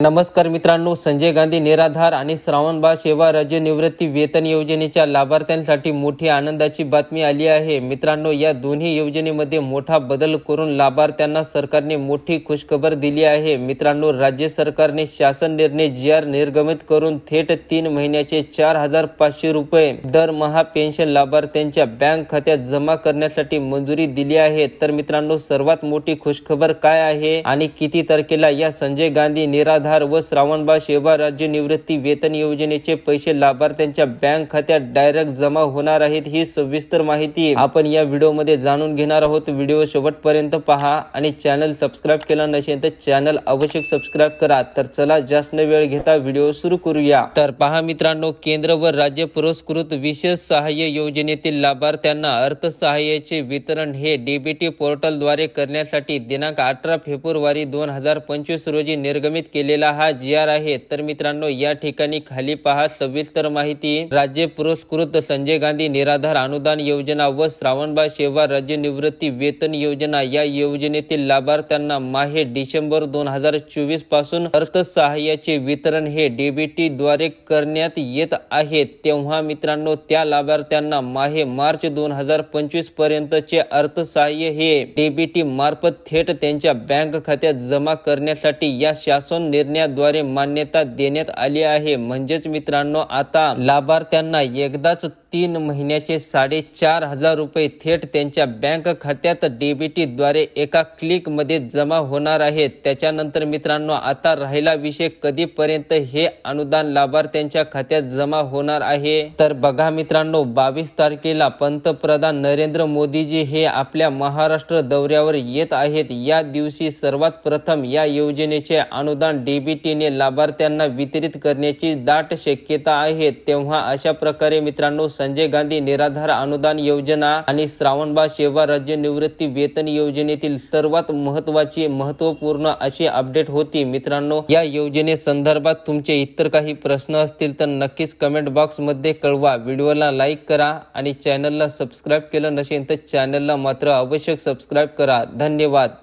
नमस्कार मित्रांनो, संजय गांधी निराधार आणि श्रावणबाळ सेवा राज्य निवृत्ती वेतन योजनेच्या लाभार्थ्यांसाठी मोठी आनंदाची बातमी आली आहे। मित्रांनो, या दोन्ही योजनेमध्ये मोठा बदल करून लाभार्थ्यांना सरकारने मोठी खुशखबर दिली आहे। मित्रांनो, राज्य सरकारने शासन निर्णय GR निर्गमित करून थेट 3 महिन्याचे 4,500 रुपये दरमहा पेन्शन लाभार्थ्यांच्या बँक खात्यात जमा करण्यासाठी मंजुरी दिली आहे। तर मित्रांनो, सर्वात मोठी खुशखबर काय आहे आणि किती तारखेला या संजय गांधी निराधार व श्रावणबाळ सेवा राज्य निवृत्ती वेतन योजनेचे पैसे लाभार्थ्यांच्या बँक खात्यात डायरेक्ट जमा होणार आहेत, ही सविस्तर माहिती आपण या व्हिडिओमध्ये जाणून घेणार आहोत। व्हिडिओ शेवटपर्यंत पहा आणि चॅनल सबस्क्राइब केला नसेल तर चॅनल अवश्य सबस्क्राइब करा। तर चला जास्त वेळ घेता व्हिडिओ सुरू करूया। तर पहा मित्रांनो, केंद्र व राज्य पुरस्कृत विशेष सहाय्य योजनेतील लाभार्थ्यांना अर्थसहाय्याचे वितरण हे DBT पोर्टलद्वारे करण्यासाठी दिनांक 18 फेब्रुवारी 2025 रोजी निर्गमित केलेला हा GR आहे। तर मित्रांनो, या ठिकाणी खाली पहा सविस्तर माहिती। राज्य पुरस्कृत संजय गांधी निराधार अनुदान योजना व श्रावणबाळ सेवा राज्य निवृत्ती वेतन योजना या योजनेतील लाभार्थ्यांना माहे डिसेंबर 2024 पासून अर्थसहाय्याचे वितरण हे DBT द्वारे करण्यात येत आहे। तेव्हा मित्रांनो, त्या लाभार्थ्यांना माहे मार्च 2025 पर्यंतचे अर्थसहाय्य हे DBT मार्फत थेट त्यांच्या बँक खात्यात जमा करण्यासाठी या शासन निर्णयाद्वारे मान्यता देण्यात आली आहे। म्हणजेच मित्रांनो, आता लाभार्थ्यांना एकदाच 3 महिन्याचे 4,500 रुपये थेट त्यांच्या बँक खात्यात DBT द्वारे एका क्लिक मध्ये जमा होणार आहेत। त्याच्यानंतर मित्रांनो, आता राहिला विषय कधीपर्यंत हे अनुदान लाभार्थ्यांच्या खात्यात जमा होणार आहे। तर बघा मित्रांनो, 22 तारखेला पंतप्रधान नरेंद्र मोदीजी हे आपल्या महाराष्ट्र दौऱ्यावर येत आहेत। या दिवशी सर्वात प्रथम या योजनेचे अनुदान DBT ने लाभार्थ्यांना वितरित करण्याची दाट शक्यता आहे। तेव्हा अशा प्रकारे मित्रांनो, संजय गांधी निराधार अनुदान योजना आणि श्रावणबाळ सेवा राज्य निवृत्ती वेतन योजनेतील सर्वात महत्त्वपूर्ण अशी अपडेट होती। मित्रांनो, या योजने संदर्भात तुमचे इतर काही प्रश्न असतील तर नक्कीच कमेंट बॉक्स मध्ये कळवा। व्हिडिओला लाईक करा आणि चॅनलला सबस्क्राइब केलं नसेल तर चॅनलला मात्र अवश्य सबस्क्राइब करा। धन्यवाद।